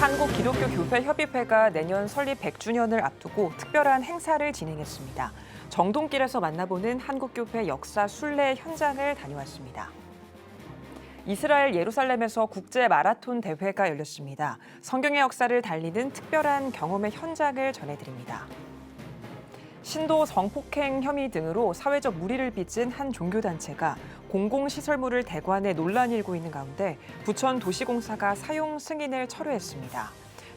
한국기독교교회협의회가 내년 설립 100주년을 앞두고 특별한 행사를 진행했습니다. 정동길에서 만나보는 한국교회 역사 순례 현장을 다녀왔습니다. 이스라엘 예루살렘에서 국제 마라톤 대회가 열렸습니다. 성경의 역사를 달리는 특별한 경험의 현장을 전해드립니다. 신도 성폭행 혐의 등으로 사회적 물의를 빚은 한 종교단체가 공공시설물을 대관해 논란이 일고 있는 가운데 부천 도시공사가 사용 승인을 철회했습니다.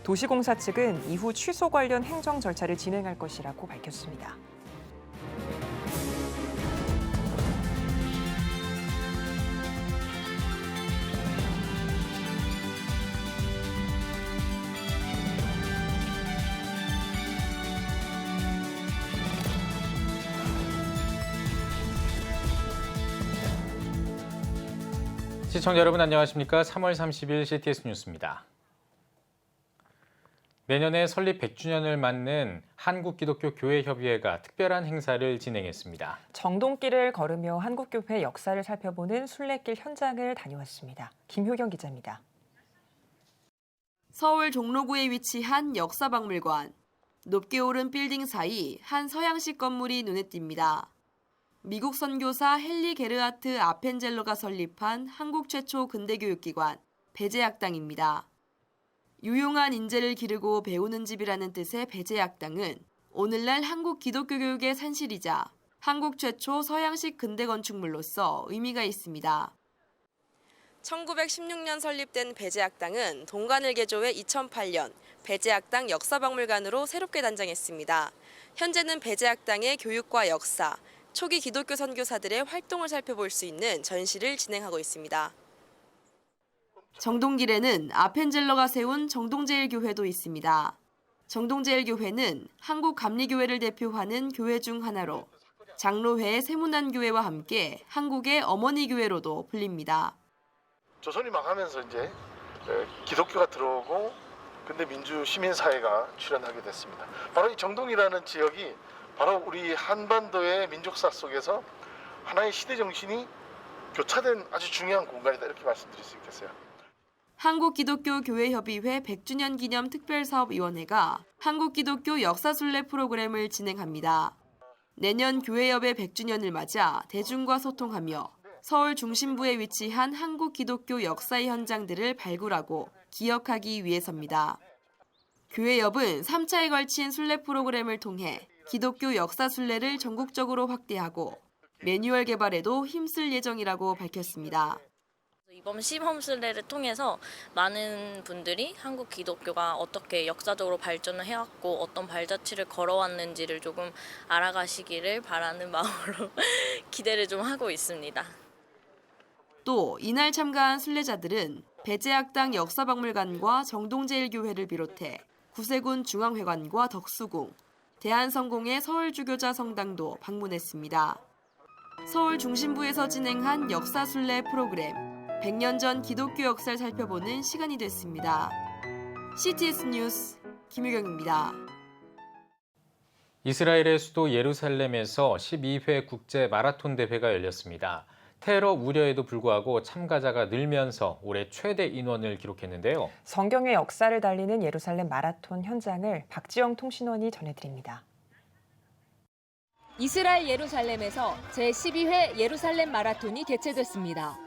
도시공사 측은 이후 취소 관련 행정 절차를 진행할 것이라고 밝혔습니다. 시청자 여러분 안녕하십니까? 3월 30일 CTS 뉴스입니다. 내년에 설립 100주년을 맞는 한국기독교교회협의회가 특별한 행사를 진행했습니다. 정동길을 걸으며 한국교회 역사를 살펴보는 순례길 현장을 다녀왔습니다. 김효경 기자입니다. 서울 종로구에 위치한 역사박물관. 높게 오른 빌딩 사이 한 서양식 건물이 눈에 띕니다. 미국 선교사 헨리 게르하트 아펜젤러가 설립한 한국 최초 근대교육기관 배제학당입니다. 유용한 인재를 기르고 배우는 집이라는 뜻의 배제학당은 오늘날 한국 기독교 교육의 산실이자 한국 최초 서양식 근대 건축물로서 의미가 있습니다. 1916년 설립된 배제학당은 동관을 개조해 2008년 배제학당 역사박물관으로 새롭게 단장했습니다. 현재는 배제학당의 교육과 역사, 초기 기독교 선교사들의 활동을 살펴볼 수 있는 전시를 진행하고 있습니다. 정동길에는 아펜젤러가 세운 정동제일교회도 있습니다. 정동제일교회는 한국 감리교회를 대표하는 교회 중 하나로 장로회의 세문안교회와 함께 한국의 어머니교회로도 불립니다. 조선이 망하면서 이제 기독교가 들어오고 근대 민주 시민사회가 출현하게 됐습니다. 바로 이 정동이라는 지역이 바로 우리 한반도의 민족사 속에서 하나의 시대 정신이 교차된 아주 중요한 공간이다 이렇게 말씀드릴 수 있겠어요. 한국기독교교회협의회 100주년 기념 특별사업위원회가 한국기독교 역사순례 프로그램을 진행합니다. 내년 교회협의 100주년을 맞아 대중과 소통하며 서울 중심부에 위치한 한국기독교 역사의 현장들을 발굴하고 기억하기 위해서입니다. 교회협은 3차에 걸친 순례 프로그램을 통해 기독교 역사 순례를 전국적으로 확대하고 매뉴얼 개발에도 힘쓸 예정이라고 밝혔습니다. 이번 시범 순례를 통해서 많은 분들이 한국 기독교가 어떻게 역사적으로 발전을 해왔고 어떤 발자취를 걸어왔는지를 조금 알아가시기를 바라는 마음으로 기대를 좀 하고 있습니다. 또 이날 참가한 순례자들은 배제학당 역사박물관과 정동제일교회를 비롯해 구세군 중앙회관과 덕수궁, 대한성공의 서울주교자 성당도 방문했습니다. 서울 중심부에서 진행한 역사순례 프로그램 100년 전 기독교 역사를 살펴보는 시간이 됐습니다. CTS 뉴스 김유경입니다. 이스라엘의 수도 예루살렘에서 12회 국제 마라톤 대회가 열렸습니다. 테러 우려에도 불구하고 참가자가 늘면서 올해 최대 인원을 기록했는데요. 성경의 역사를 달리는 예루살렘 마라톤 현장을 박지영 통신원이 전해드립니다. 이스라엘 예루살렘에서 제12회 예루살렘 마라톤이 개최됐습니다.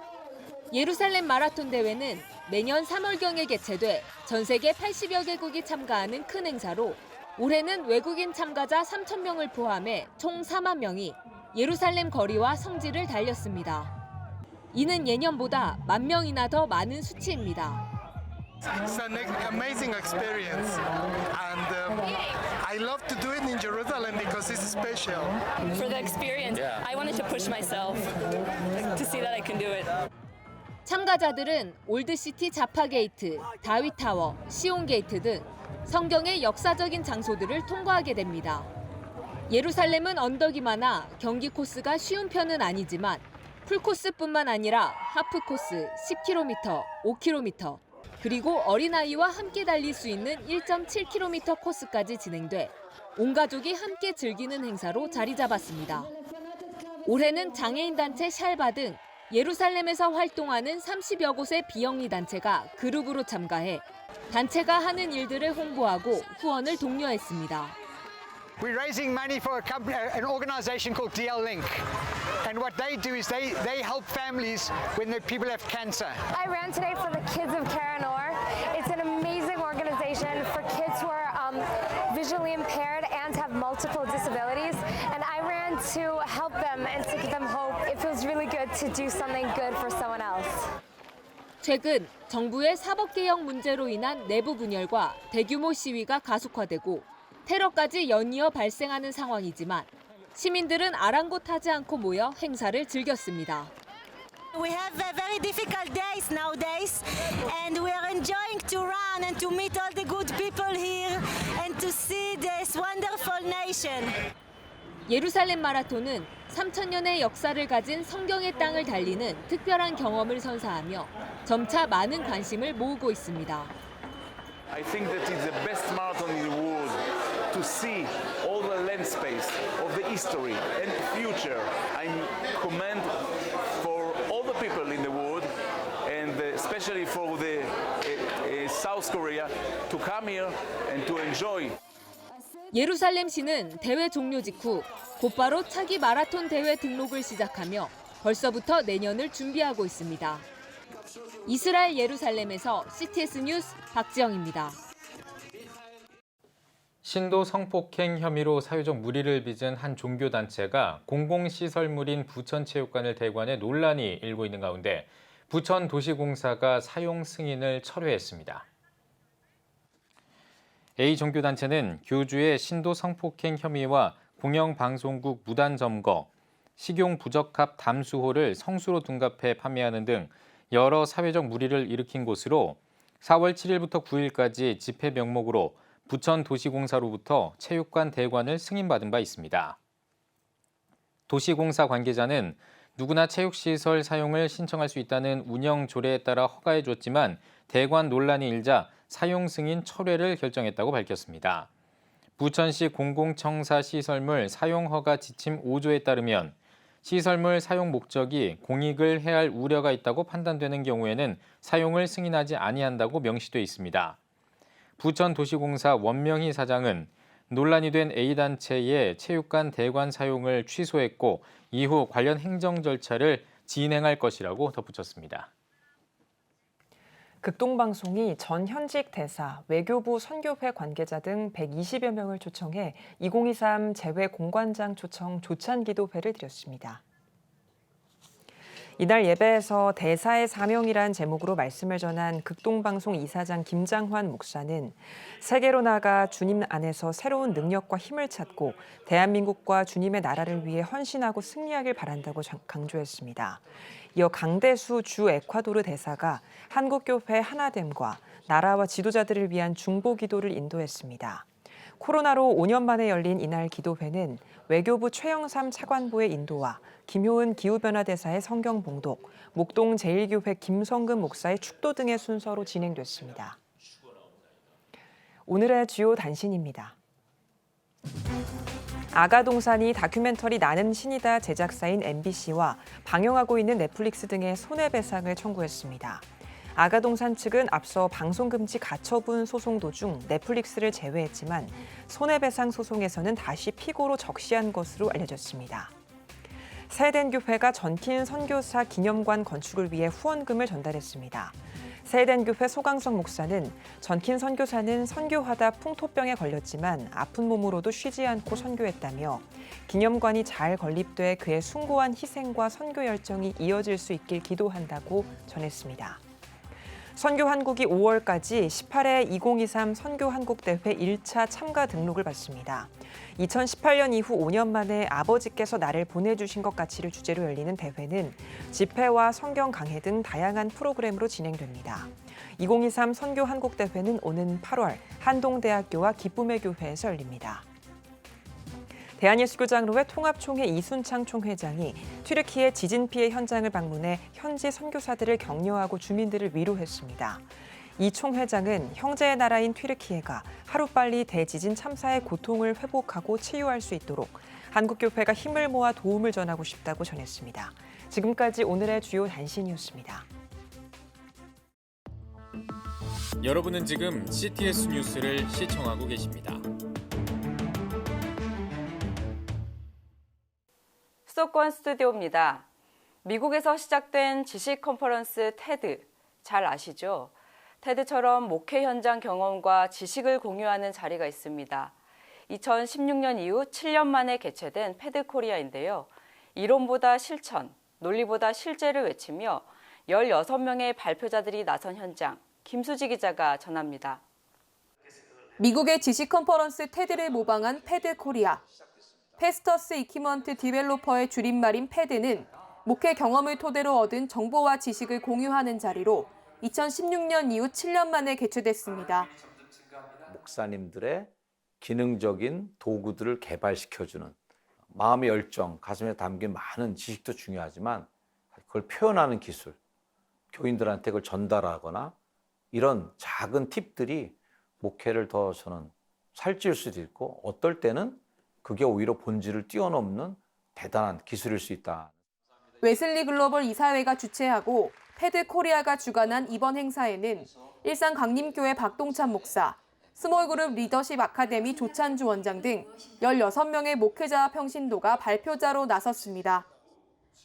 예루살렘 마라톤 대회는 매년 3월경에 개최돼 전 세계 80여 개국이 참가하는 큰 행사로 올해는 외국인 참가자 3,000명을 포함해 총 4만 명이 예루살렘 거리와 성지를 달렸습니다. 이는 예년보다 10,000명이나 더 많은 수치입니다. It's an amazing experience, and I love to do it in Jerusalem because it's special. For the experience, I wanted to push myself to see that I can do it. 참가자들은 올드시티 자파 게이트, 다윗 타워, 시온 게이트 등 성경의 역사적인 장소들을 통과하게 됩니다. 예루살렘은 언덕이 많아 경기 코스가 쉬운 편은 아니지만 풀코스뿐만 아니라 하프코스 10km, 5km, 그리고 어린아이와 함께 달릴 수 있는 1.7km 코스까지 진행돼 온 가족이 함께 즐기는 행사로 자리 잡았습니다. 올해는 장애인 단체 샬바 등 예루살렘에서 활동하는 30여 곳의 비영리 단체가 그룹으로 참가해 단체가 하는 일들을 홍보하고 후원을 독려했습니다. We're raising money for an organization called DL Link. And what they do is they help families when the people have cancer. I ran today for the Kids of Caranor. It's an amazing organization for kids who are visually impaired and have multiple disabilities. And I ran to help them and to give them hope. It feels really good to do something good for someone else. 최근 정부의 사법개혁 문제로 인한 내부 분열과 대규모 시위가 가속화되고 테러까지 연이어 발생하는 상황이지만 시민들은 아랑곳하지 않고 모여 행사를 즐겼습니다. We have very difficult days nowadays, and we are enjoying to run and to meet all the good people here and to see this wonderful nation. 예루살렘 마라톤은 3,000년의 역사를 가진 성경의 땅을 달리는 특별한 경험을 선사하며 점차 많은 관심을 모으고 있습니다. I think that it's the best marathon in the world to see all the land space of the history and future. I commend for all the people in the world and especially for the South Korea to come here and to enjoy. 예루살렘시는 대회 종료 직후 곧바로 차기 마라톤 대회 등록을 시작하며 벌써부터 내년을 준비하고 있습니다. 이스라엘 예루살렘에서 CTS 뉴스 박지영입니다. 신도 성폭행 혐의로 사회적 물의를 빚은 한 종교단체가 공공시설물인 부천체육관을 대관해 논란이 일고 있는 가운데 부천도시공사가 사용 승인을 철회했습니다. A 종교단체는 교주의 신도 성폭행 혐의와 공영방송국 무단 점거, 식용 부적합 담수호를 성수로 둔갑해 판매하는 등 여러 사회적 물의를 일으킨 곳으로 4월 7일부터 9일까지 집회 명목으로 부천도시공사로부터 체육관 대관을 승인받은 바 있습니다. 도시공사 관계자는 누구나 체육시설 사용을 신청할 수 있다는 운영 조례에 따라 허가해 줬지만 대관 논란이 일자 사용 승인 철회를 결정했다고 밝혔습니다. 부천시 공공청사 시설물 사용허가 지침 5조에 따르면 시설물 사용 목적이 공익을 해할 우려가 있다고 판단되는 경우에는 사용을 승인하지 아니한다고 명시돼 있습니다. 부천도시공사 원명희 사장은 논란이 된 A단체의 체육관 대관 사용을 취소했고 이후 관련 행정 절차를 진행할 것이라고 덧붙였습니다. 극동방송이 전 현직 대사, 외교부 선교회 관계자 등 120여 명을 초청해 2023 재외공관장 초청 조찬기도회를 드렸습니다. 이날 예배에서 대사의 사명이란 제목으로 말씀을 전한 극동방송 이사장 김장환 목사는 세계로 나가 주님 안에서 새로운 능력과 힘을 찾고 대한민국과 주님의 나라를 위해 헌신하고 승리하길 바란다고 강조했습니다. 이어 강대수 주 에콰도르 대사가 한국교회 하나됨과 나라와 지도자들을 위한 중보기도를 인도했습니다. 코로나로 5년 만에 열린 이날 기도회는 외교부 최영삼 차관보의 인도와 김효은 기후변화대사의 성경 봉독, 목동 제1교회 김성근 목사의 축도 등의 순서로 진행됐습니다. 오늘의 주요 단신입니다. 아가동산이 다큐멘터리 나는 신이다 제작사인 MBC와 방영하고 있는 넷플릭스 등의 손해배상을 청구했습니다. 아가동산 측은 앞서 방송금지 가처분 소송 도중 넷플릭스를 제외했지만 손해배상 소송에서는 다시 피고로 적시한 것으로 알려졌습니다. 세덴교회가 전킨 선교사 기념관 건축을 위해 후원금을 전달했습니다. 세덴교회 소강성 목사는 전킨 선교사는 선교하다 풍토병에 걸렸지만 아픈 몸으로도 쉬지 않고 선교했다며 기념관이 잘 건립돼 그의 숭고한 희생과 선교 열정이 이어질 수 있길 기도한다고 전했습니다. 선교한국이 5월까지 18회 2023 선교한국대회 1차 참가 등록을 받습니다. 2018년 이후 5년 만에 아버지께서 나를 보내주신 것 같이를 주제로 열리는 대회는 집회와 성경 강해 등 다양한 프로그램으로 진행됩니다. 2023 선교한국대회는 오는 8월 한동대학교와 기쁨의 교회에서 열립니다. 대한예수교장로회 통합총회 이순창 총회장이 튀르키예 지진 피해 현장을 방문해 현지 선교사들을 격려하고 주민들을 위로했습니다. 이 총회장은 형제의 나라인 튀르키예가 하루빨리 대지진 참사의 고통을 회복하고 치유할 수 있도록 한국교회가 힘을 모아 도움을 전하고 싶다고 전했습니다. 지금까지 오늘의 주요 단신이었습니다. 여러분은 지금 CTS 뉴스를 시청하고 계십니다. 수도권 스튜디오입니다. 미국에서 시작된 지식 컨퍼런스 테드, 잘 아시죠? 테드처럼 목회 현장 경험과 지식을 공유하는 자리가 있습니다. 2016년 이후 7년 만에 개최된 패드 코리아인데요. 이론보다 실천, 논리보다 실제를 외치며 16명의 발표자들이 나선 현장, 김수지 기자가 전합니다. 미국의 지식 컨퍼런스 테드를 모방한 패드 코리아. 패스터스 이퀴먼트 디벨로퍼의 줄임말인 패드는 목회 경험을 토대로 얻은 정보와 지식을 공유하는 자리로 2016년 이후 7년 만에 개최됐습니다. 목사님들의 기능적인 도구들을 개발시켜주는 마음의 열정, 가슴에 담긴 많은 지식도 중요하지만 그걸 표현하는 기술, 교인들한테 그걸 전달하거나 이런 작은 팁들이 목회를 더 저는 살찌울 수도 있고 어떨 때는 그게 오히려 본질을 뛰어넘는 대단한 기술일 수 있다. 웨슬리 글로벌 이사회가 주최하고 패드 코리아가 주관한 이번 행사에는 일산 강림교회 박동찬 목사, 스몰그룹 리더십 아카데미 조찬주 원장 등 16명의 목회자와 평신도가 발표자로 나섰습니다.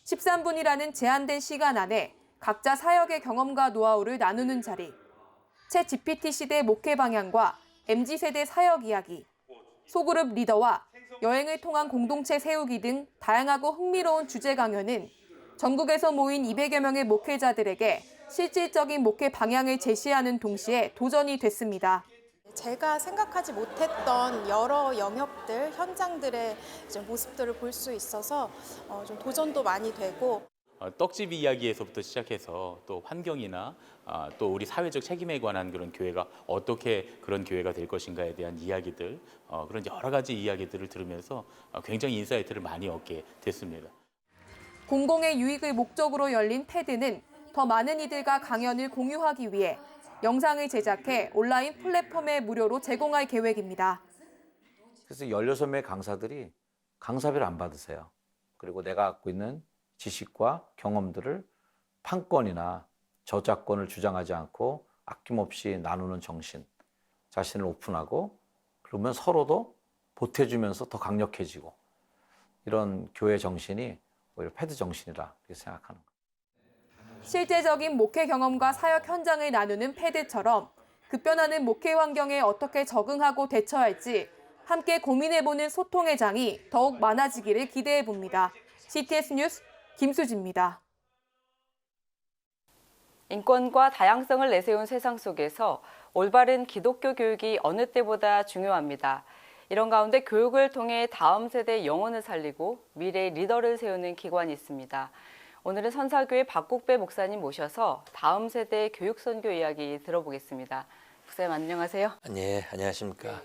13분이라는 제한된 시간 안에 각자 사역의 경험과 노하우를 나누는 자리, 챗 GPT 시대 목회 방향과 MZ세대 사역 이야기, 소그룹 리더와 여행을 통한 공동체 세우기 등 다양하고 흥미로운 주제 강연은 전국에서 모인 200여 명의 목회자들에게 실질적인 목회 방향을 제시하는 동시에 도전이 됐습니다. 제가 생각하지 못했던 여러 영역들, 현장들의 모습들을 볼 수 있어서 좀 도전도 많이 되고 떡집 이야기에서부터 시작해서 또 환경이나 또 우리 사회적 책임에 관한 그런 교회가 어떻게 그런 교회가 될 것인가에 대한 이야기들, 그런 여러 가지 이야기들을 들으면서 굉장히 인사이트를 많이 얻게 됐습니다. 공공의 유익을 목적으로 열린 패드는 더 많은 이들과 강연을 공유하기 위해 영상을 제작해 온라인 플랫폼에 무료로 제공할 계획입니다. 그래서 16명의 강사들이 강사비를 안 받으세요. 그리고 내가 갖고 있는 지식과 경험들을 판권이나 저작권을 주장하지 않고 아낌없이 나누는 정신, 자신을 오픈하고 그러면 서로도 보태주면서 더 강력해지고 이런 교회 정신이 오히려 패드 정신이라 이렇게 생각하는 거예요. 실제적인 목회 경험과 사역 현장을 나누는 패드처럼 급변하는 목회 환경에 어떻게 적응하고 대처할지 함께 고민해보는 소통의 장이 더욱 많아지기를 기대해봅니다. CTS 뉴스 김수지입니다. 인권과 다양성을 내세운 세상 속에서 올바른 기독교 교육이 어느 때보다 중요합니다. 이런 가운데 교육을 통해 다음 세대의 영혼을 살리고 미래의 리더를 세우는 기관이 있습니다. 오늘은 선사교회 박국배 목사님 모셔서 다음 세대의 교육 선교 이야기 들어보겠습니다. 목사님 안녕하세요. 네, 안녕하십니까.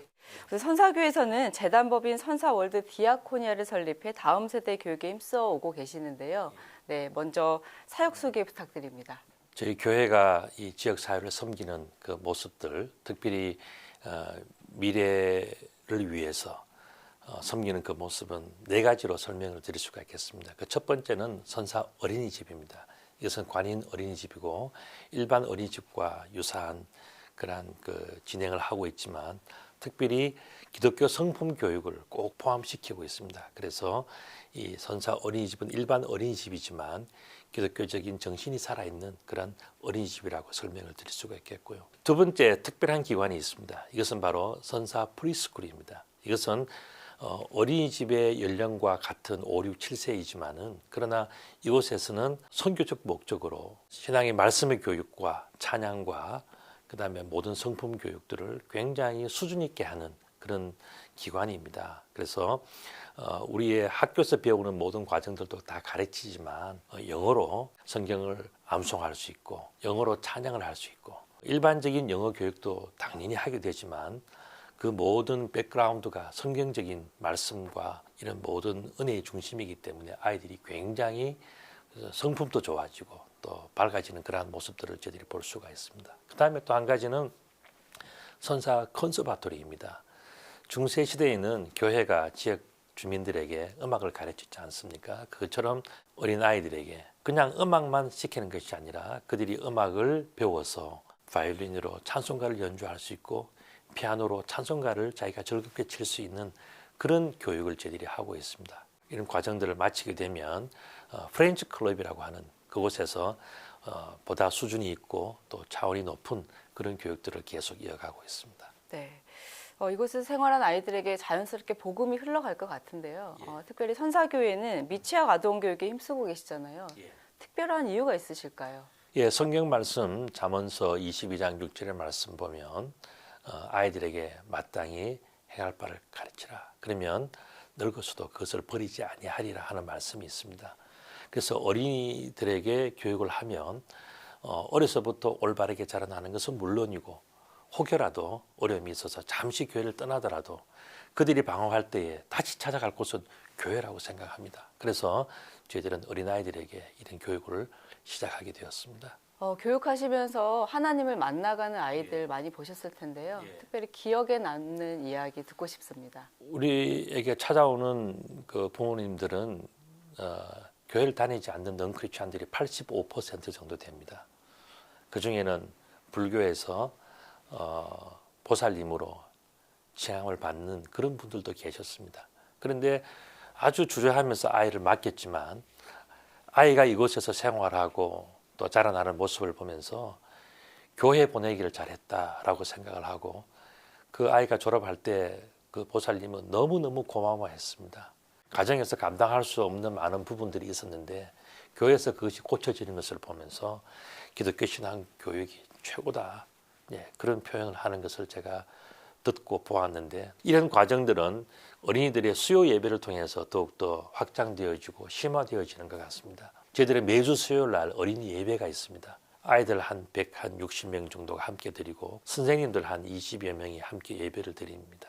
선사교회에서는 재단법인 선사월드 디아코니아를 설립해 다음 세대 교육에 힘써 오고 계시는데요. 네, 먼저 사역 소개 부탁드립니다. 저희 교회가 이 지역 사회를 섬기는 그 모습들, 특별히 미래를 위해서 섬기는 그 모습은 4가지로 설명을 드릴 수가 있겠습니다. 그 첫 번째는 선사 어린이집입니다. 이것은 관인 어린이집이고 일반 어린이집과 유사한 그러한 그 진행을 하고 있지만 특별히 기독교 성품 교육을 꼭 포함시키고 있습니다. 그래서 이 선사 어린이집은 일반 어린이집이지만 기독교적인 정신이 살아있는 그런 어린이집이라고 설명을 드릴 수가 있겠고요. 두 번째 특별한 기관이 있습니다. 이것은 바로 선사 프리스쿨입니다. 이것은 어린이집의 연령과 같은 5, 6, 7세이지만은 그러나 이곳에서는 선교적 목적으로 신앙의 말씀의 교육과 찬양과 그 다음에 모든 성품 교육들을 굉장히 수준 있게 하는 그런 기관입니다. 그래서 우리의 학교에서 배우는 모든 과정들도 다 가르치지만 영어로 성경을 암송할 수 있고 영어로 찬양을 할 수 있고 일반적인 영어 교육도 당연히 하게 되지만 그 모든 백그라운드가 성경적인 말씀과 이런 모든 은혜의 중심이기 때문에 아이들이 굉장히 성품도 좋아지고 또 밝아지는 그러한 모습들을 저희들이 볼 수가 있습니다. 그 다음에 또 한 가지는 선사 컨서바토리입니다. 중세 시대에는 교회가 지역 주민들에게 음악을 가르치지 않습니까? 그것처럼 어린아이들에게 그냥 음악만 시키는 것이 아니라 그들이 음악을 배워서 바이올린으로 찬송가를 연주할 수 있고 피아노로 찬송가를 자기가 즐겁게 칠 수 있는 그런 교육을 저희들이 하고 있습니다. 이런 과정들을 마치게 되면 프렌치 클럽이라고 하는 그곳에서 보다 수준이 있고 또 차원이 높은 그런 교육들을 계속 이어가고 있습니다. 네. 이곳에서 생활한 아이들에게 자연스럽게 복음이 흘러갈 것 같은데요. 특별히 선사교회는 미취학 아동교육에 힘쓰고 계시잖아요. 특별한 이유가 있으실까요? 예, 성경 말씀 잠언서 22장 6절의 말씀 보면 아이들에게 마땅히 행할 바를 가르치라. 그러면 늙어서도 그것을 버리지 아니하리라 하는 말씀이 있습니다. 그래서 어린이들에게 교육을 하면 어려서부터 올바르게 자라나는 것은 물론이고 혹여라도 어려움이 있어서 잠시 교회를 떠나더라도 그들이 방황할 때에 다시 찾아갈 곳은 교회라고 생각합니다. 그래서 저희들은 어린아이들에게 이런 교육을 시작하게 되었습니다. 교육하시면서 하나님을 만나가는 아이들 많이 보셨을 텐데요. 특별히 기억에 남는 이야기 듣고 싶습니다. 우리에게 찾아오는 그 부모님들은 교회를 다니지 않는 넌크리스찬들이 85% 정도 됩니다. 그중에는 불교에서 보살님으로 칭함을 받는 그런 분들도 계셨습니다. 그런데 아주 주저하면서 아이를 맡겼지만 아이가 이곳에서 생활하고 또 자라나는 모습을 보면서 교회 보내기를 잘했다라고 생각을 하고 그 아이가 졸업할 때 그 보살님은 너무너무 고마워했습니다. 가정에서 감당할 수 없는 많은 부분들이 있었는데 교회에서 그것이 고쳐지는 것을 보면서 기독교 신앙 교육이 최고다. 그런 표현을 하는 것을 제가 듣고 보았는데 이런 과정들은 어린이들의 수요 예배를 통해서 더욱더 확장되어지고 심화되어지는 것 같습니다. 저희들의 매주 수요일 날 어린이 예배가 있습니다. 아이들 한 160명 정도가 함께 드리고 선생님들 한 20여 명이 함께 예배를 드립니다.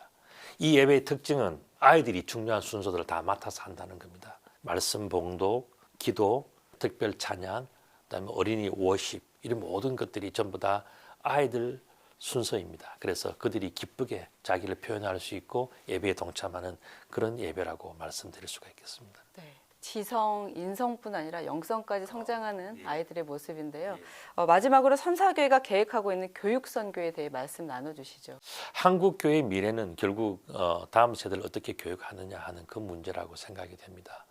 이 예배의 특징은 아이들이 중요한 순서들을 다 맡아서 한다는 겁니다. 말씀 봉독, 기도, 특별 찬양, 그다음에 어린이 워십 이런 모든 것들이 전부 다 아이들 순서입니다. 그래서 그들이 기쁘게 자기를 표현할 수 있고 예배에 동참하는 그런 예배라고 말씀드릴 수가 있겠습니다. 네. 지성, 인성뿐 아니라 영성까지 성장하는 아이들의 모습인데요. 마지막으로 선사교회가 계획하고 있는 교육선교에 대해 말씀 나눠주시죠. 한국 교회의 미래는 결국 다음 세대를 어떻게 교육하느냐 하는 그 문제라고 생각이 됩니다.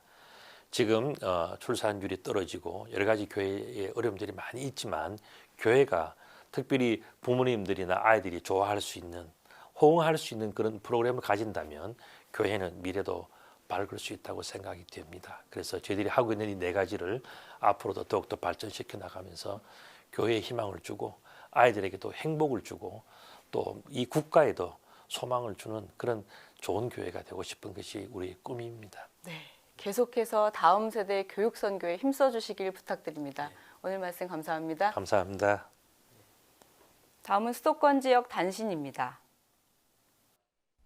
지금 출산율이 떨어지고 여러 가지 교회의 어려움들이 많이 있지만 교회가 특별히 부모님들이나 아이들이 좋아할 수 있는 호응할 수 있는 그런 프로그램을 가진다면 교회는 미래도 밝을 수 있다고 생각이 됩니다. 그래서 저희들이 하고 있는 이 네 가지를 앞으로도 더욱더 발전시켜 나가면서 교회에 희망을 주고 아이들에게도 행복을 주고 또 이 국가에도 소망을 주는 그런 좋은 교회가 되고 싶은 것이 우리의 꿈입니다. 네, 계속해서 다음 세대 교육 선교에 힘써 주시길 부탁드립니다. 오늘 말씀 감사합니다. 감사합니다. 다음은 수도권 지역 단신입니다.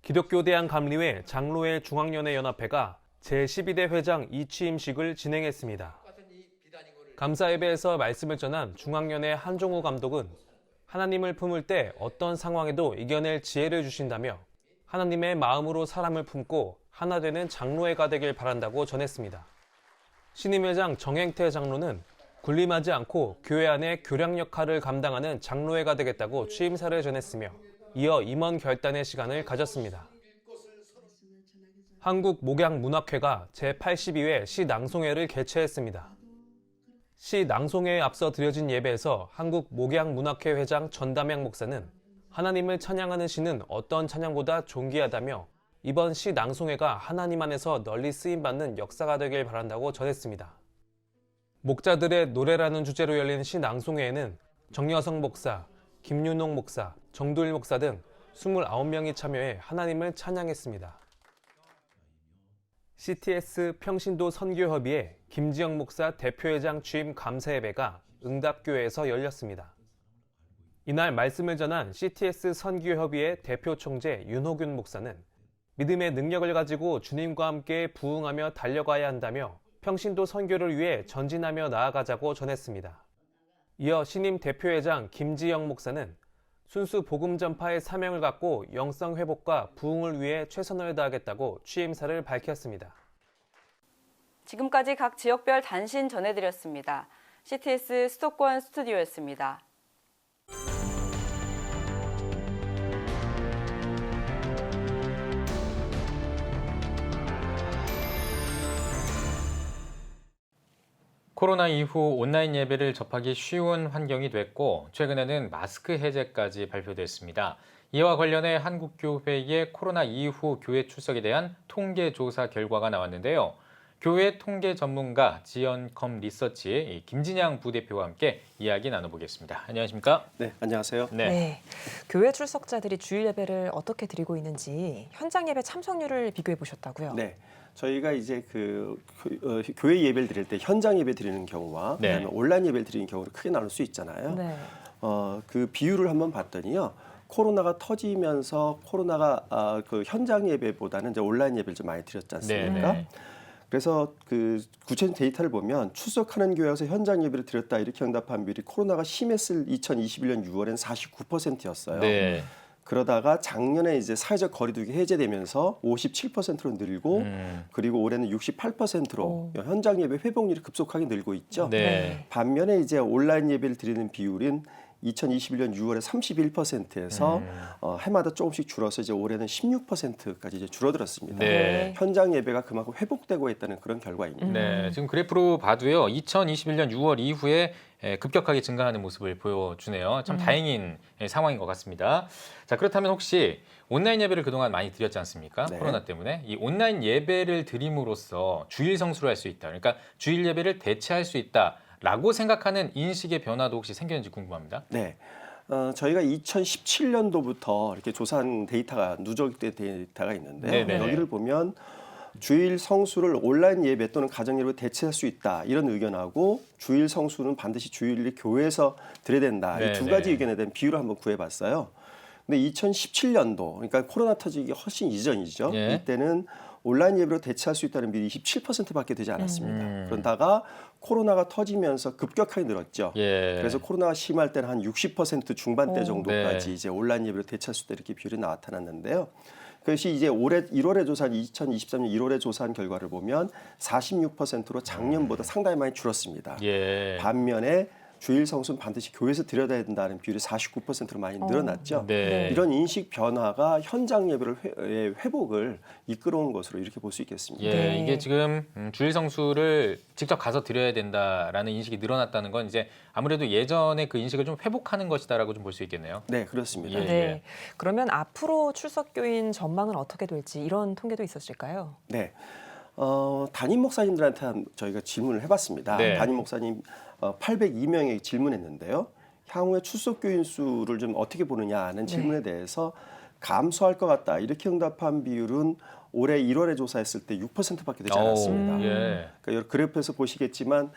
기독교 대한감리회 장로회 중앙연회 연합회가 제12대 회장 이취임식을 진행했습니다. 감사 예배에서 말씀을 전한 중앙연회 한종우 감독은 하나님을 품을 때 어떤 상황에도 이겨낼 지혜를 주신다며 하나님의 마음으로 사람을 품고 하나 되는 장로회가 되길 바란다고 전했습니다. 신임회장 정행태 장로는 군림하지 않고 교회 안에 교량 역할을 감당하는 장로회가 되겠다고 취임사를 전했으며 이어 임원 결단의 시간을 가졌습니다. 한국목양문학회가 제82회 시낭송회를 개최했습니다. 시낭송회에 앞서 드려진 예배에서 한국목양문학회 회장 전담양 목사는 하나님을 찬양하는 시는 어떤 찬양보다 존귀하다며 이번 시낭송회가 하나님 안에서 널리 쓰임받는 역사가 되길 바란다고 전했습니다. 목자들의 노래라는 주제로 열린 시낭송회에는 정여성 목사, 김윤홍 목사, 정도일 목사 등 29명이 참여해 하나님을 찬양했습니다. CTS 평신도 선교협의회 김지영 목사 대표회장 취임 감사예배가 응답교회에서 열렸습니다. 이날 말씀을 전한 CTS 선교협의회 대표 총재 윤호균 목사는 믿음의 능력을 가지고 주님과 함께 부응하며 달려가야 한다며 평신도 선교를 위해 전진하며 나아가자고 전했습니다. 이어 신임 대표회장 김지영 목사는 순수 복음 전파의 사명을 갖고 영성 회복과 부흥을 위해 최선을 다하겠다고 취임사를 밝혔습니다. 지금까지 각 지역별 단신 전해드렸습니다. CTS 수도권 스튜디오였습니다. 코로나 이후 온라인 예배를 접하기 쉬운 환경이 됐고 최근에는 마스크 해제까지 발표됐습니다. 이와 관련해 한국교회의 코로나 이후 교회 출석에 대한 통계 조사 결과가 나왔는데요. 교회 통계 전문가 지연컴 리서치 김진양 부대표와 함께 이야기 나눠보겠습니다. 안녕하십니까? 네, 안녕하세요. 네, 교회 출석자들이 주일 예배를 어떻게 드리고 있는지 현장 예배 참석률을 비교해 보셨다고요? 네, 저희가 이제 교회 예배를 드릴 때 현장 예배 드리는 경우와 네. 그다음에 온라인 예배를 드리는 경우를 크게 나눌 수 있잖아요. 네. 그 비율을 한번 봤더니요. 코로나가 터지면서 코로나가 그 현장 예배보다는 이제 온라인 예배를 좀 많이 드렸지 않습니까? 네. 그래서 그 구체적인 데이터를 보면 출석하는 교회에서 현장 예배를 드렸다 이렇게 응답한 비율이 코로나가 심했을 2021년 6월엔 49%였어요. 네. 그러다가 작년에 이제 사회적 거리두기 해제되면서 57%로 늘고 그리고 올해는 68%로 현장 예배 회복률이 급속하게 늘고 있죠. 네. 반면에 이제 온라인 예배를 드리는 비율은 2021년 6월에 31%에서 해마다 조금씩 줄어서 이제 올해는 16%까지 이제 줄어들었습니다. 네. 현장 예배가 그만큼 회복되고 있다는 그런 결과입니다. 네, 지금 그래프로 봐도요. 2021년 6월 이후에 급격하게 증가하는 모습을 보여주네요. 참 다행인 상황인 것 같습니다. 자, 그렇다면 혹시 온라인 예배를 그동안 많이 드렸지 않습니까? 네. 코로나 때문에. 이 온라인 예배를 드림으로써 주일 성수를 할 수 있다. 그러니까 주일 예배를 대체할 수 있다라고 생각하는 인식의 변화도 혹시 생겼는지 궁금합니다. 네. 저희가 2017년도부터 이렇게 조사한 데이터가 누적된 데이터가 있는데요. 네네. 여기를 보면 주일 성수를 온라인 예배 또는 가정 예배로 대체할 수 있다 이런 의견하고 주일 성수는 반드시 주일 교회에서 드려야 된다 이 두 가지 의견에 대한 비율을 한번 구해봤어요. 근데 2017년도 그러니까 코로나 터지기 훨씬 이전이죠. 예. 이때는 온라인 예배로 대체할 수 있다는 비율이 27%밖에 되지 않았습니다. 그러다가 코로나가 터지면서 급격하게 늘었죠. 예. 그래서 코로나가 심할 때는 한 60% 중반대 정도까지 네. 이제 온라인 예배로 대체할 수 있다 이렇게 비율이 나타났는데요. 그것이 이제 올해 1월에 조사한 2023년 1월에 조사한 결과를 보면 46%로 작년보다 상당히 많이 줄었습니다. 예. 반면에 주일 성수는 반드시 교회에서 드려야 된다는 비율이 49%로 많이 늘어났죠. 네. 이런 인식 변화가 현장 예배를 회복을 이끌어온 것으로 이렇게 볼 수 있겠습니다. 예, 이게 지금 주일 성수를 직접 가서 드려야 된다라는 인식이 늘어났다는 건 이제 아무래도 예전의 그 인식을 좀 회복하는 것이다라고 좀 볼 수 있겠네요. 네, 그렇습니다. 예, 네. 예. 그러면 앞으로 출석교인 전망은 어떻게 될지 이런 통계도 있었을까요? 네. 담임 목사님들한테 저희가 질문을 해봤습니다. 네. 담임 목사님 802명에 질문했는데요. 향후에 출석교인 수를 좀 어떻게 보느냐 하는 질문에 대해서 감소할 것 같다. 이렇게 응답한 비율은 올해 1월에 조사했을 때 6%밖에 되지 않았습니다. 예. 그러니까 그래프에서 보시겠지만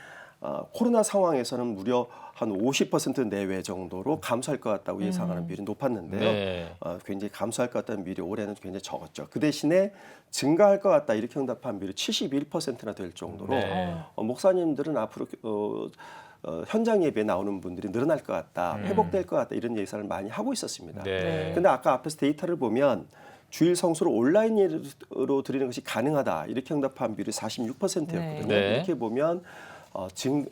코로나 상황에서는 무려 한 50% 내외 정도로 감소할 것 같다고 예상하는 비율이 높았는데요. 네. 굉장히 감소할 것 같다는 비율이 올해는 굉장히 적었죠. 그 대신에 증가할 것 같다 이렇게 응답한 비율이 71%나 될 정도로 네. 목사님들은 앞으로 현장 예배에 나오는 분들이 늘어날 것 같다, 회복될 것 같다 이런 예상을 많이 하고 있었습니다. 네. 근데 아까 앞에서 데이터를 보면 주일 성수를 온라인 예배로 드리는 것이 가능하다 이렇게 응답한 비율이 46%였거든요. 네. 이렇게 보면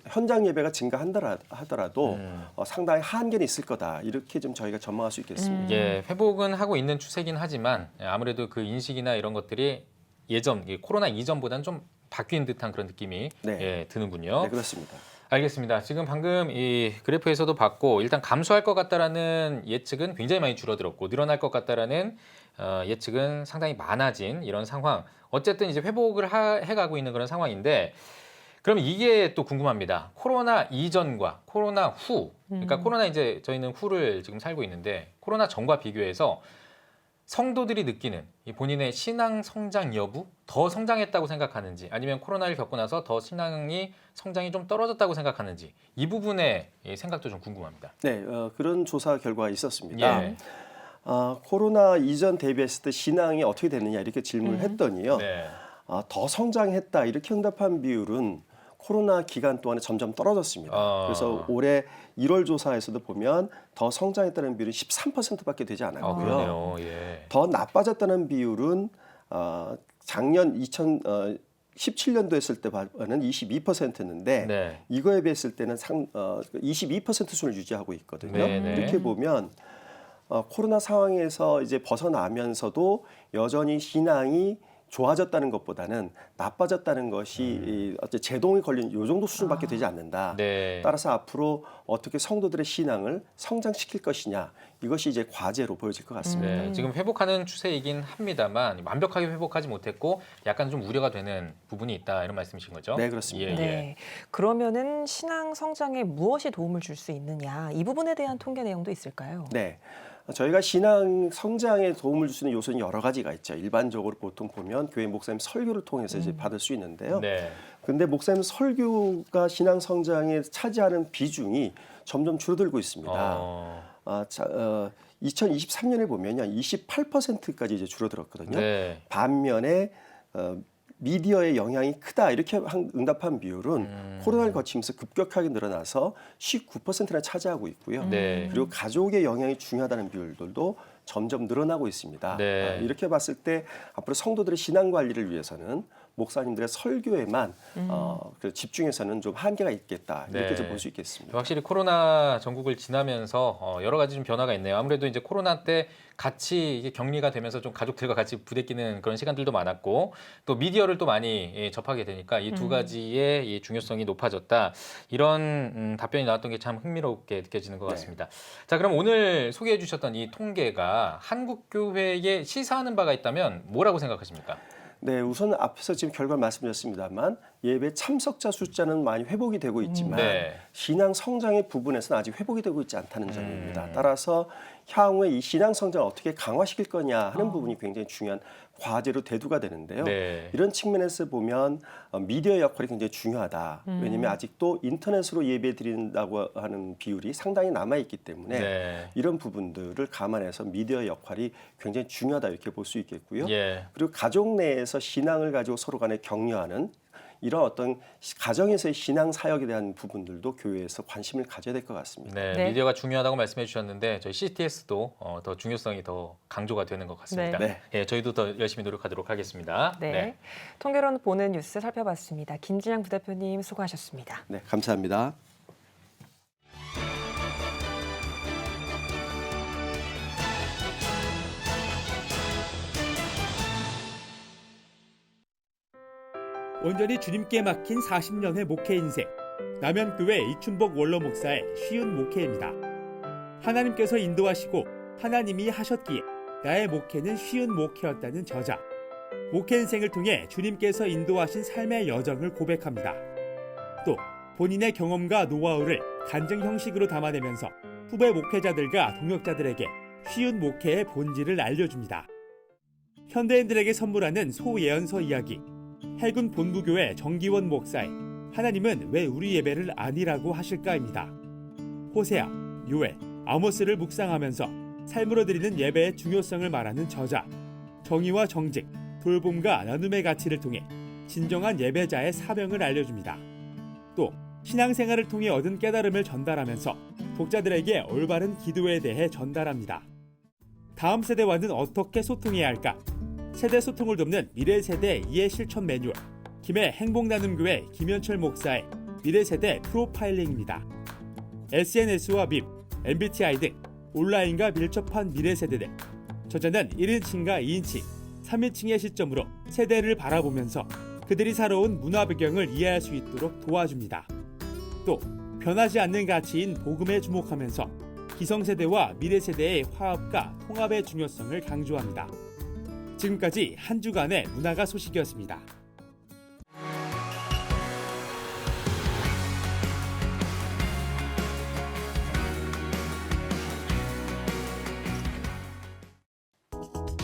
현장 예배가 증가하더라도 상당히 한계는 있을 거다 이렇게 좀 저희가 전망할 수 있겠습니다. 예, 회복은 하고 있는 추세긴 하지만 아무래도 그 인식이나 이런 것들이 예전 코로나 이전보다는 좀 바뀐 듯한 그런 느낌이 예, 드는군요. 네, 그렇습니다. 알겠습니다. 지금 방금 이 그래프에서도 봤고 일단 감소할 것 같다라는 예측은 굉장히 많이 줄어들었고 늘어날 것 같다라는 예측은 상당히 많아진 이런 상황. 어쨌든 이제 회복을 해가고 있는 그런 상황인데 그럼 이게 또 궁금합니다. 코로나 이전과 코로나 후, 그러니까 코로나 이제 저희는 후를 지금 살고 있는데 코로나 전과 비교해서 성도들이 느끼는 이 본인의 신앙 성장 여부, 더 성장했다고 생각하는지 아니면 코로나를 겪고 나서 더 성장이 좀 떨어졌다고 생각하는지 이 부분의 생각도 좀 궁금합니다. 네, 그런 조사 결과가 있었습니다. 예. 코로나 이전 대비했을 때 신앙이 어떻게 됐느냐 이렇게 질문을 했더니요. 네. 더 성장했다 이렇게 응답한 비율은 코로나 기간 동안에 점점 떨어졌습니다. 그래서 올해 1월 조사에서도 보면 더 성장했다는 비율은 13%밖에 되지 않았고요. 그러네요. 예. 더 나빠졌다는 비율은 작년 2017년도 했을 때 봐는 22%였는데 네. 이거에 비했을 때는 22% 수준을 유지하고 있거든요. 네네. 이렇게 보면 코로나 상황에서 이제 벗어나면서도 여전히 신앙이 좋아졌다는 것보다는 나빠졌다는 것이 어째 제동이 걸린 이 정도 수준밖에 되지 않는다. 네. 따라서 앞으로 어떻게 성도들의 신앙을 성장시킬 것이냐 이것이 이제 과제로 보여질 것 같습니다. 네, 지금 회복하는 추세이긴 합니다만 완벽하게 회복하지 못했고 약간 좀 우려가 되는 부분이 있다 이런 말씀이신 거죠? 네, 그렇습니다. 예, 예. 네. 그러면은 신앙 성장에 무엇이 도움을 줄 수 있느냐 이 부분에 대한 통계 내용도 있을까요? 네. 저희가 신앙 성장에 도움을 줄 수 있는 요소는 여러 가지가 있죠. 일반적으로 보통 보면 교회 목사님 설교를 통해서 이제 받을 수 있는데요. 네. 근데 목사님 설교가 신앙 성장에 차지하는 비중이 점점 줄어들고 있습니다. 2023년에 보면요, 28%까지 이제 줄어들었거든요. 네. 반면에 미디어의 영향이 크다 이렇게 응답한 비율은 코로나를 거치면서 급격하게 늘어나서 19%나 차지하고 있고요. 네. 그리고 가족의 영향이 중요하다는 비율들도 점점 늘어나고 있습니다. 네. 이렇게 봤을 때 앞으로 성도들의 신앙 관리를 위해서는 목사님들의 설교에만 집중해서는 좀 한계가 있겠다 이렇게 네. 좀 볼 수 있겠습니다. 확실히 코로나 전국을 지나면서 여러 가지 좀 변화가 있네요. 아무래도 이제 코로나 때 같이 이게 격리가 되면서 좀 가족들과 같이 부대끼는 그런 시간들도 많았고 또 미디어를 또 많이 접하게 되니까 이 두 가지의 이 중요성이 높아졌다. 이런 답변이 나왔던 게 참 흥미롭게 느껴지는 것 같습니다. 자, 그럼 오늘 소개해 주셨던 이 통계가 한국 교회에 시사하는 바가 있다면 뭐라고 생각하십니까? 네, 우선 앞에서 지금 결과를 말씀드렸습니다만 예배 참석자 숫자는 많이 회복이 되고 있지만 네. 신앙 성장의 부분에서는 아직 회복이 되고 있지 않다는 점입니다. 따라서 향후에 이 신앙 성장을 어떻게 강화시킬 거냐 하는 부분이 굉장히 중요한 과제로 대두가 되는데요. 네. 이런 측면에서 보면 미디어 역할이 굉장히 중요하다. 왜냐하면 아직도 인터넷으로 예배 드린다고 하는 비율이 상당히 남아있기 때문에 네. 이런 부분들을 감안해서 미디어 역할이 굉장히 중요하다 이렇게 볼 수 있겠고요. 예. 그리고 가족 내에서 신앙을 가지고 서로 간에 격려하는 이런 어떤 가정에서의 신앙 사역에 대한 부분들도 교회에서 관심을 가져야 될 것 같습니다. 네, 네. 미디어가 중요하다고 말씀해 주셨는데 저희 CTS도 더 중요성이 더 강조가 되는 것 같습니다. 네. 예, 저희도 더 열심히 노력하도록 하겠습니다. 네. 통계로 보는 뉴스 살펴봤습니다. 김진양 부대표님 수고하셨습니다. 네, 감사합니다. 온전히 주님께 맡긴 40년의 목회 인생, 남현교회 이춘복 원로 목사의 쉬운 목회입니다. 하나님께서 인도하시고 하나님이 하셨기에 나의 목회는 쉬운 목회였다는 저자. 목회 인생을 통해 주님께서 인도하신 삶의 여정을 고백합니다. 또 본인의 경험과 노하우를 간증 형식으로 담아내면서 후배 목회자들과 동역자들에게 쉬운 목회의 본질을 알려줍니다. 현대인들에게 선물하는 소예언서 이야기. 해군 본부교회 정기원 목사의 하나님은 왜 우리 예배를 아니라고 하실까입니다. 호세아, 요엘, 아모스를 묵상하면서 삶으로 드리는 예배의 중요성을 말하는 저자. 정의와 정직, 돌봄과 나눔의 가치를 통해 진정한 예배자의 사명을 알려줍니다. 또 신앙생활을 통해 얻은 깨달음을 전달하면서 독자들에게 올바른 기도에 대해 전달합니다. 다음 세대와는 어떻게 소통해야 할까? 세대 소통을 돕는 미래세대 이해 실천 매뉴얼, 김해 행복나눔교회 김현철 목사의 미래세대 프로파일링입니다. SNS와 밈, MBTI 등 온라인과 밀접한 미래세대들. 저자는 1인칭과 2인칭, 3인칭의 시점으로 세대를 바라보면서 그들이 살아온 문화 배경을 이해할 수 있도록 도와줍니다. 또 변하지 않는 가치인 복음에 주목하면서 기성세대와 미래세대의 화합과 통합의 중요성을 강조합니다. 지금까지 한 주간의 문화가 소식이었습니다.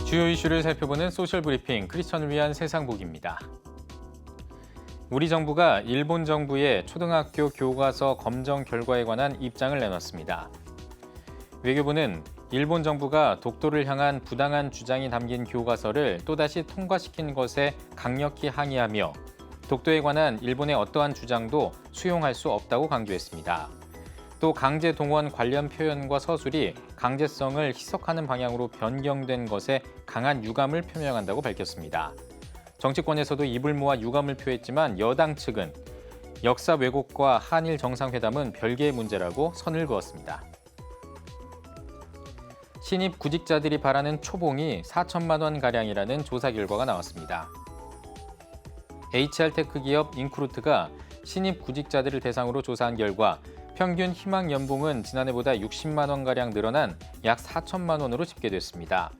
주요 이슈를 살펴보는 소셜브리핑 크리스천을 위한 세상복입니다. 우리 정부가 일본 정부의 초등학교 교과서 검정 결과에 관한 입장을 내놨습니다. 외교부는 일본 정부가 독도를 향한 부당한 주장이 담긴 교과서를 또다시 통과시킨 것에 강력히 항의하며 독도에 관한 일본의 어떠한 주장도 수용할 수 없다고 강조했습니다. 또 강제 동원 관련 표현과 서술이 강제성을 희석하는 방향으로 변경된 것에 강한 유감을 표명한다고 밝혔습니다. 정치권에서도 입을 모아 유감을 표했지만 여당 측은 역사 왜곡과 한일 정상회담은 별개의 문제라고 선을 그었습니다. 신입 구직자들이 바라는 초봉이 4천만 원가량이라는 조사 결과가 나왔습니다. HR테크 기업 인크루트가 신입 구직자들을 대상으로 조사한 결과 평균 희망 연봉은 지난해보다 60만 원가량 늘어난 약 4천만 원으로 집계됐습니다.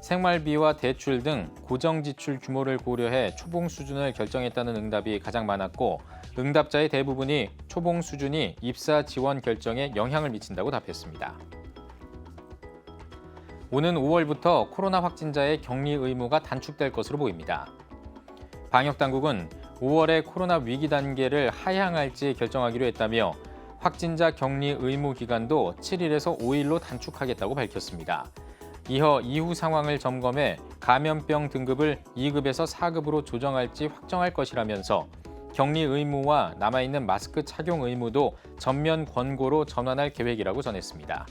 생활비와 대출 등 고정 지출 규모를 고려해 초봉 수준을 결정했다는 응답이 가장 많았고 응답자의 대부분이 초봉 수준이 입사 지원 결정에 영향을 미친다고 답했습니다. 오는 5월부터 코로나 확진자의 격리 의무가 단축될 것으로 보입니다. 방역당국은 5월에 코로나 위기 단계를 하향할지 결정하기로 했다며 확진자 격리 의무 기간도 7일에서 5일로 단축하겠다고 밝혔습니다. 이후 상황을 점검해 감염병 등급을 2급에서 4급으로 조정할지 확정할 것이라면서 격리 의무와 남아있는 마스크 착용 의무도 전면 권고로 전환할 계획이라고 전했습니다.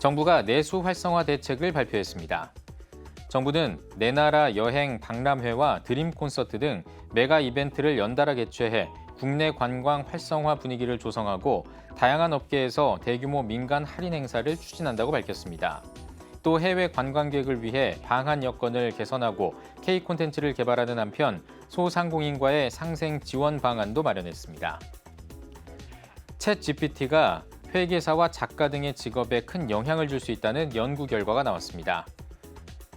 정부가 내수 활성화 대책을 발표했습니다. 정부는 내나라 여행 박람회와 드림 콘서트 등 메가 이벤트를 연달아 개최해 국내 관광 활성화 분위기를 조성하고 다양한 업계에서 대규모 민간 할인 행사를 추진한다고 밝혔습니다. 또 해외 관광객을 위해 방한 여건을 개선하고 K 콘텐츠를 개발하는 한편 소상공인과의 상생 지원 방안도 마련했습니다. 챗 GPT가 회계사와 작가 등의 직업에 큰 영향을 줄 수 있다는 연구 결과가 나왔습니다.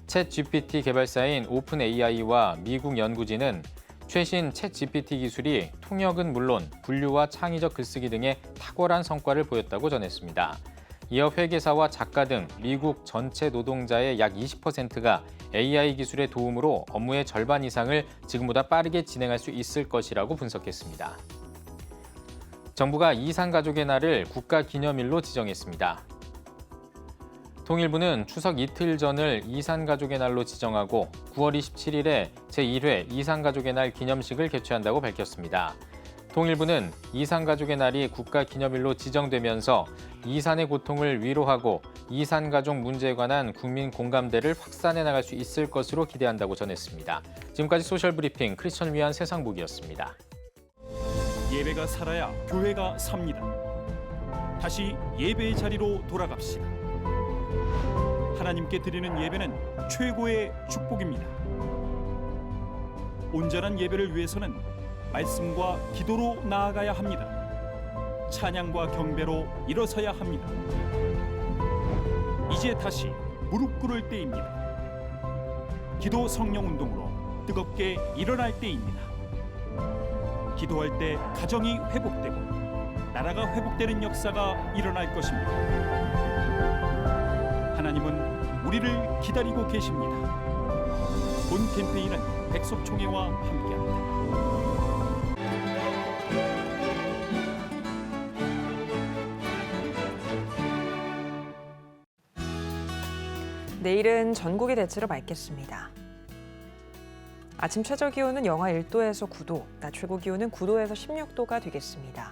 챗 GPT 개발사인 오픈 AI와 미국 연구진은 최신 챗 GPT 기술이 통역은 물론 분류와 창의적 글쓰기 등의 탁월한 성과를 보였다고 전했습니다. 이어 회계사와 작가 등 미국 전체 노동자의 약 20%가 AI 기술의 도움으로 업무의 절반 이상을 지금보다 빠르게 진행할 수 있을 것이라고 분석했습니다. 정부가 이산가족의 날을 국가기념일로 지정했습니다. 통일부는 추석 이틀 전을 이산가족의 날로 지정하고 9월 27일에 제1회 이산가족의 날 기념식을 개최한다고 밝혔습니다. 통일부는 이산가족의 날이 국가기념일로 지정되면서 이산의 고통을 위로하고 이산가족 문제에 관한 국민 공감대를 확산해 나갈 수 있을 것으로 기대한다고 전했습니다. 지금까지 소셜브리핑 크리스천 위안 세상복이었습니다. 예배가 살아야 교회가 삽니다. 다시 예배의 자리로 돌아갑시다. 하나님께 드리는 예배는 최고의 축복입니다. 온전한 예배를 위해서는 말씀과 기도로 나아가야 합니다. 찬양과 경배로 일어서야 합니다. 이제 다시 무릎 꿇을 때입니다. 기도 성령 운동으로 뜨겁게 일어날 때입니다. 기도할 때 가정이 회복되고 나라가 회복되는 역사가 일어날 것입니다. 하나님은 우리를 기다리고 계십니다. 본 캠페인은 백석총회와 함께합니다. 내일은 전국의 대체로 맑겠습니다. 아침 최저 기온은 영하 1도에서 9도, 낮 최고 기온은 9도에서 16도가 되겠습니다.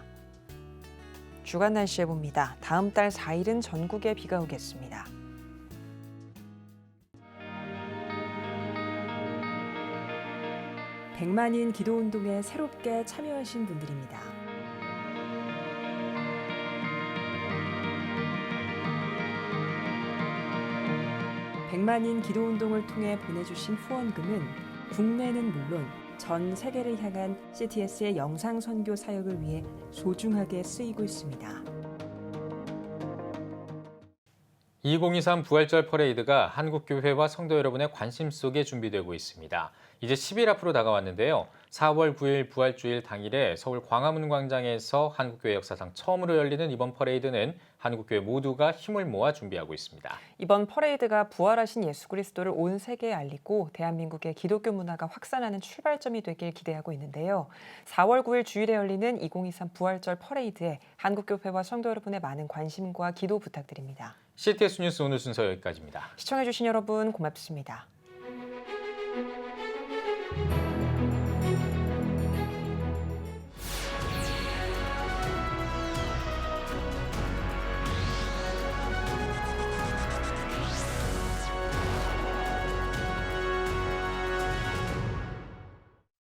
주간 날씨해 봅니다. 다음 달 4일은 전국에 비가 오겠습니다. 백만인 기도운동에 새롭게 참여하신 분들입니다. 백만인 기도운동을 통해 보내주신 후원금은 국내는 물론 전 세계를 향한 CTS의 영상 선교 사역을 위해 소중하게 쓰이고 있습니다. 2023 부활절 퍼레이드가 한국교회와 성도 여러분의 관심 속에 준비되고 있습니다. 이제 10일 앞으로 다가왔는데요. 4월 9일 부활주일 당일에 서울 광화문 광장에서 한국교회 역사상 처음으로 열리는 이번 퍼레이드는 한국교회 모두가 힘을 모아 준비하고 있습니다. 이번 퍼레이드가 부활하신 예수 그리스도를 온 세계에 알리고 대한민국의 기독교 문화가 확산하는 출발점이 되길 기대하고 있는데요. 4월 9일 주일에 열리는 2023 부활절 퍼레이드에 한국교회와 성도 여러분의 많은 관심과 기도 부탁드립니다. CTS 뉴스 오늘 순서 여기까지입니다. 시청해주신 여러분 고맙습니다.